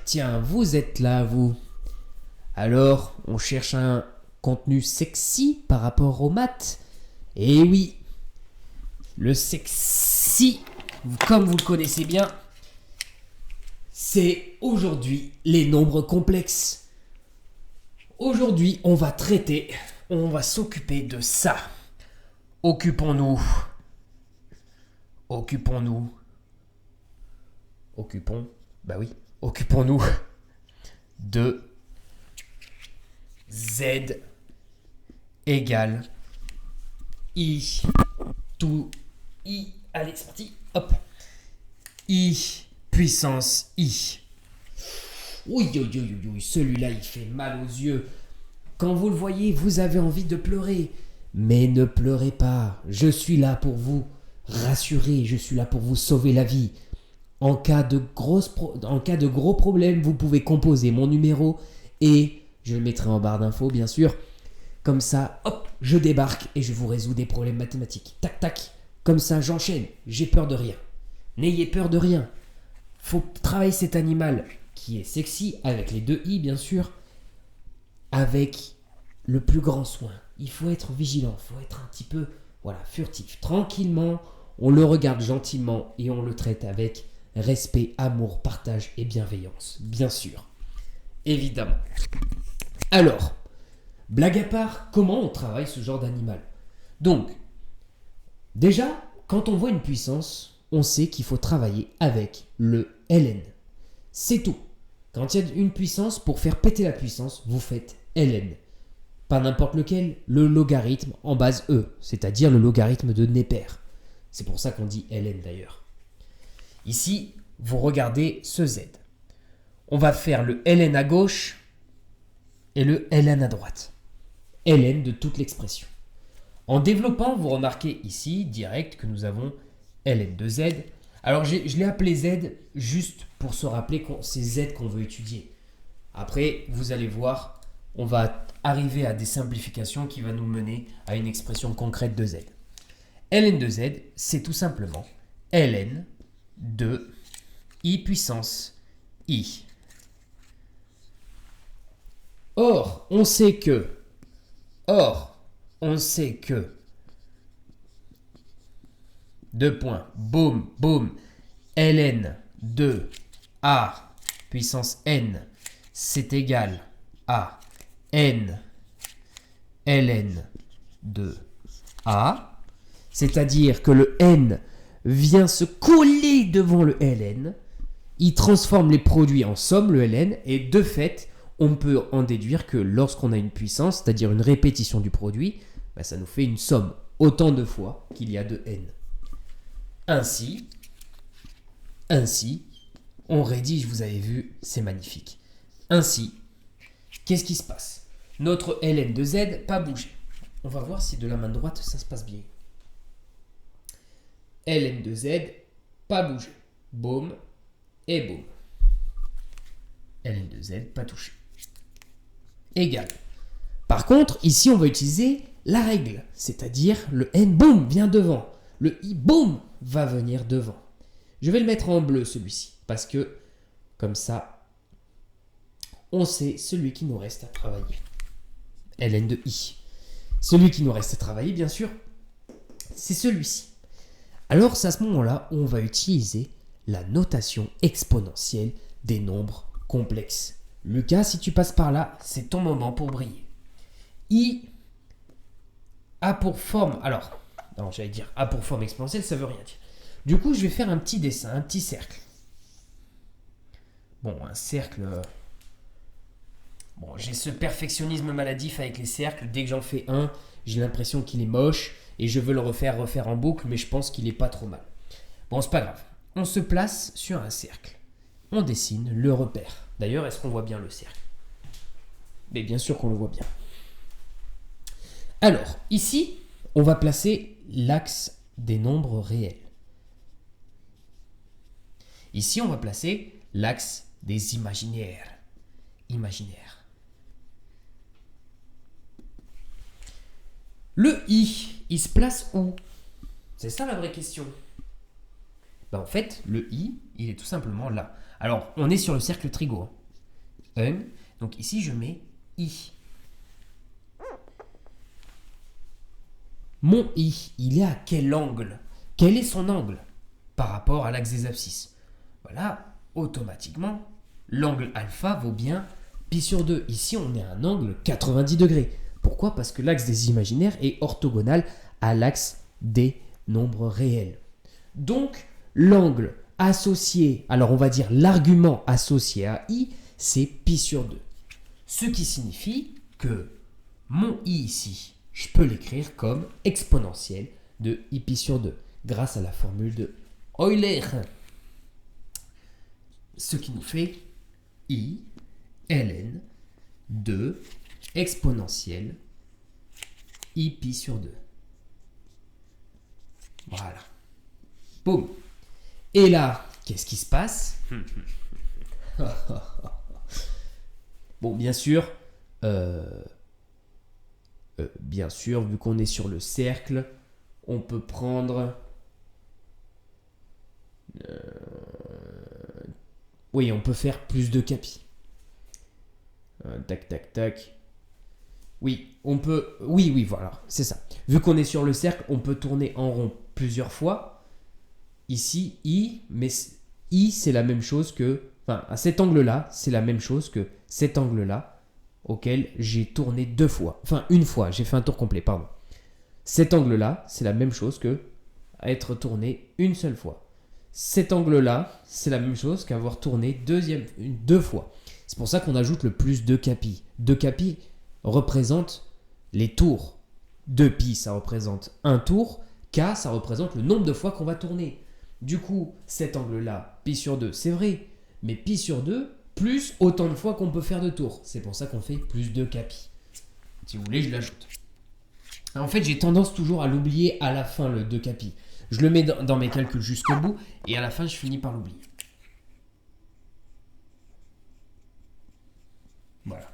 Tiens, vous êtes là, vous. Alors, on cherche un contenu sexy par rapport aux maths. Et oui, le sexy, comme vous le connaissez bien, c'est aujourd'hui les nombres complexes. Aujourd'hui, on va s'occuper de ça. Occupons-nous de z égale i tout i. Allez, c'est parti. Hop. I puissance i. Oui, celui-là, il fait mal aux yeux. Quand vous le voyez, vous avez envie de pleurer. Mais ne pleurez pas. Je suis là pour vous rassurer. Je suis là pour vous sauver la vie. En cas de gros problèmes, vous pouvez composer mon numéro et je le mettrai en barre d'infos, bien sûr. Comme ça, hop, je débarque et je vous résous des problèmes mathématiques. Tac, tac. Comme ça, j'enchaîne. J'ai peur de rien. N'ayez peur de rien. Faut travailler cet animal qui est sexy, avec les deux i, bien sûr, avec le plus grand soin. Il faut être vigilant. Il faut être un petit peu, furtif. Tranquillement, on le regarde gentiment et on le traite avec respect, amour, partage et bienveillance. Bien sûr. Évidemment. Alors, blague à part, comment on travaille ce genre d'animal ? Donc, déjà, quand on voit une puissance, on sait qu'il faut travailler avec le ln. C'est tout. Quand il y a une puissance, pour faire péter la puissance, vous faites ln. Pas n'importe lequel, le logarithme en base e, c'est-à-dire le logarithme de Neper. C'est pour ça qu'on dit ln d'ailleurs. Ici, vous regardez ce z. On va faire le ln à gauche et le ln à droite. ln de toute l'expression. En développant, vous remarquez ici, direct, que nous avons ln de z. Alors, je l'ai appelé z juste pour se rappeler que c'est z qu'on veut étudier. Après, vous allez voir, on va arriver à des simplifications qui vont nous mener à une expression concrète de z. ln de z, c'est tout simplement ln de i puissance i. Or, on sait que deux points, boum, ln de a puissance n, c'est égal à n ln de a, c'est-à-dire que le n vient se coller devant le ln, il transforme les produits en somme, le ln, et de fait, on peut en déduire que lorsqu'on a une puissance, c'est-à-dire une répétition du produit, ça nous fait une somme autant de fois qu'il y a de n. Ainsi, on rédige, vous avez vu, c'est magnifique. Ainsi, qu'est-ce qui se passe ? Notre ln de z, pas bougé. On va voir si de la main droite, ça se passe bien. ln de z, pas bougé. Boum et boum. ln de z, pas touché. Égal. Par contre, ici, on va utiliser la règle, c'est-à-dire le n, boum, vient devant. Le i, boum, va venir devant. Je vais le mettre en bleu, celui-ci, parce que, comme ça, on sait celui qui nous reste à travailler. ln de i. Celui qui nous reste à travailler, bien sûr, c'est celui-ci. Alors, c'est à ce moment-là où on va utiliser la notation exponentielle des nombres complexes. Lucas, si tu passes par là, c'est ton moment pour briller. I a pour forme... Alors, non, j'allais dire a pour forme exponentielle, ça veut rien dire. Du coup, je vais faire un petit dessin, un petit cercle. Bon, un cercle... Bon, j'ai ce perfectionnisme maladif avec les cercles. Dès que j'en fais un, j'ai l'impression qu'il est moche et je veux le refaire en boucle, mais je pense qu'il est pas trop mal. Bon, c'est pas grave. On se place sur un cercle. On dessine le repère. D'ailleurs, est-ce qu'on voit bien le cercle ? Mais bien sûr qu'on le voit bien. Alors, ici, on va placer l'axe des nombres réels. Ici, on va placer l'axe des imaginaires. Le i, il se place où ? C'est ça la vraie question. En fait, le I, il est tout simplement là. Alors, on est sur le cercle trigo. Donc ici, je mets I. Mon I, il est à quel angle? Quel est son angle par rapport à l'axe des abscisses? Voilà, automatiquement, l'angle alpha vaut bien pi sur 2. Ici, on est à un angle 90 degrés. Pourquoi? Parce que l'axe des imaginaires est orthogonal à l'axe des nombres réels. Donc, l'angle associé, alors on va dire l'argument associé à I, c'est pi sur 2. Ce qui signifie que mon I ici, je peux l'écrire comme exponentielle de I pi sur 2, grâce à la formule de Euler. Ce qui nous fait I ln de exponentielle I pi sur 2. Voilà. Boum. Et là, qu'est-ce qui se passe? Bon, bien sûr, vu qu'on est sur le cercle, on peut prendre... oui, on peut faire plus de capi. Tac, tac, tac. Oui, on peut... Oui, voilà, c'est ça. Vu qu'on est sur le cercle, on peut tourner en rond plusieurs fois. Ici, I, mais I, c'est la même chose que... Enfin, à cet angle-là, c'est la même chose que cet angle-là, auquel j'ai tourné deux fois. Enfin, une fois, j'ai fait un tour complet, pardon. Cet angle-là, c'est la même chose que être tourné une seule fois. Cet angle-là, c'est la même chose qu'avoir tourné deux fois. C'est pour ça qu'on ajoute le plus de capi. 2 capi représente les tours. 2 pi, ça représente un tour. K, ça représente le nombre de fois qu'on va tourner. Du coup, cet angle-là, pi sur 2, c'est vrai. Mais pi sur 2, plus autant de fois qu'on peut faire de tours. C'est pour ça qu'on fait plus de capi. Si vous voulez, je l'ajoute. En fait, j'ai tendance toujours à l'oublier à la fin, le 2 capi. Je le mets dans mes calculs jusqu'au bout et à la fin, je finis par l'oublier. Voilà.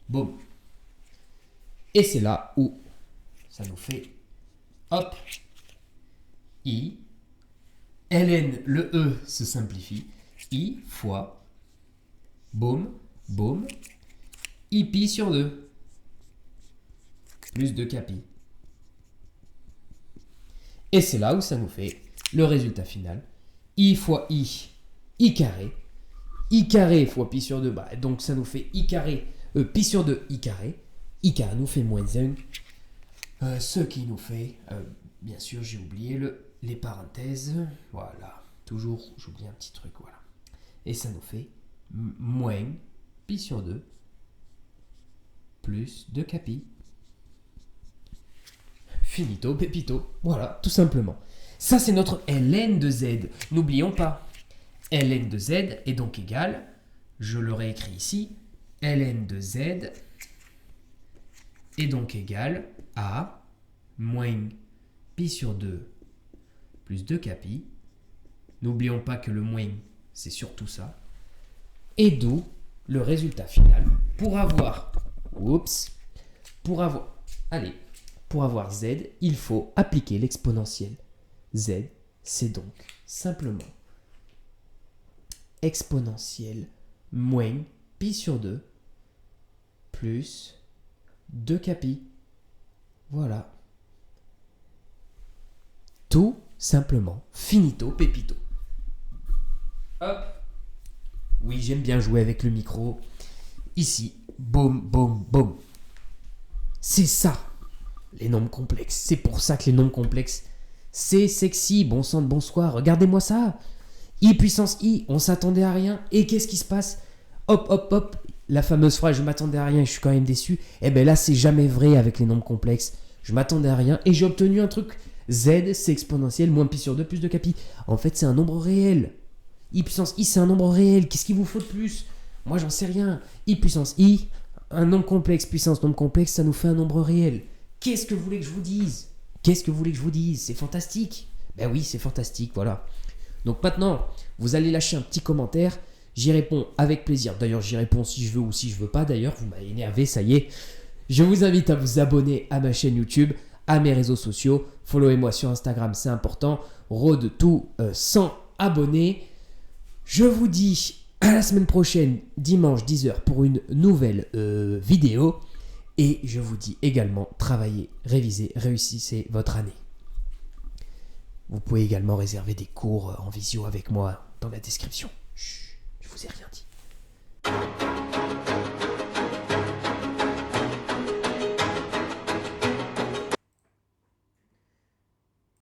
Boum. Et c'est là où ça nous fait, hop, I, ln, le E se simplifie, I fois, boum, boum, I pi sur 2, plus 2 capi. Et c'est là où ça nous fait le résultat final, I fois I carré fois pi sur 2, donc ça nous fait I carré, pi sur 2, I carré nous fait moins 1, ce qui nous fait, bien sûr j'ai oublié les parenthèses, voilà, toujours j'oublie un petit truc, voilà. Et ça nous fait moins pi sur 2 plus 2 capi. Finito, pepito, voilà, tout simplement. Ça c'est notre ln de z, n'oublions pas. Ln de z est donc égal, je le réécris ici, ln de z est donc égal à moins pi sur 2 plus 2 capi. N'oublions pas que le moins, c'est surtout ça. Et d'où le résultat final pour avoir z, il faut appliquer l'exponentielle. Z, c'est donc simplement exponentielle moins pi sur 2 plus 2 capi. Voilà. Tout simplement. Finito, pepito. Hop. Oui, j'aime bien jouer avec le micro. Ici, boum, boum, boum. C'est ça, les nombres complexes. C'est pour ça que les nombres complexes, c'est sexy. Bon sang de bonsoir. Regardez-moi ça. I puissance I, on s'attendait à rien. Et qu'est-ce qui se passe? Hop, hop, hop. La fameuse phrase, je m'attendais à rien et je suis quand même déçu. Eh bien là, c'est jamais vrai avec les nombres complexes. Je m'attendais à rien et j'ai obtenu un truc. Z, c'est exponentielle, moins pi sur 2 plus 2 capi. En fait, c'est un nombre réel. I puissance I, c'est un nombre réel. Qu'est-ce qu'il vous faut de plus? Moi, j'en sais rien. I puissance I, un nombre complexe, puissance nombre complexe, ça nous fait un nombre réel. Qu'est-ce que vous voulez que je vous dise? C'est fantastique. Ben oui, c'est fantastique, voilà. Donc maintenant, vous allez lâcher un petit commentaire. J'y réponds avec plaisir. D'ailleurs, j'y réponds si je veux ou si je veux pas. D'ailleurs, vous m'avez énervé, ça y est. Je vous invite à vous abonner à ma chaîne YouTube, à mes réseaux sociaux. Followez-moi sur Instagram, c'est important. Road to 100 abonnés. Je vous dis à la semaine prochaine, dimanche 10h, pour une nouvelle vidéo. Et je vous dis également, travaillez, révisez, réussissez votre année. Vous pouvez également réserver des cours en visio avec moi dans la description. Chut, je vous ai rien dit.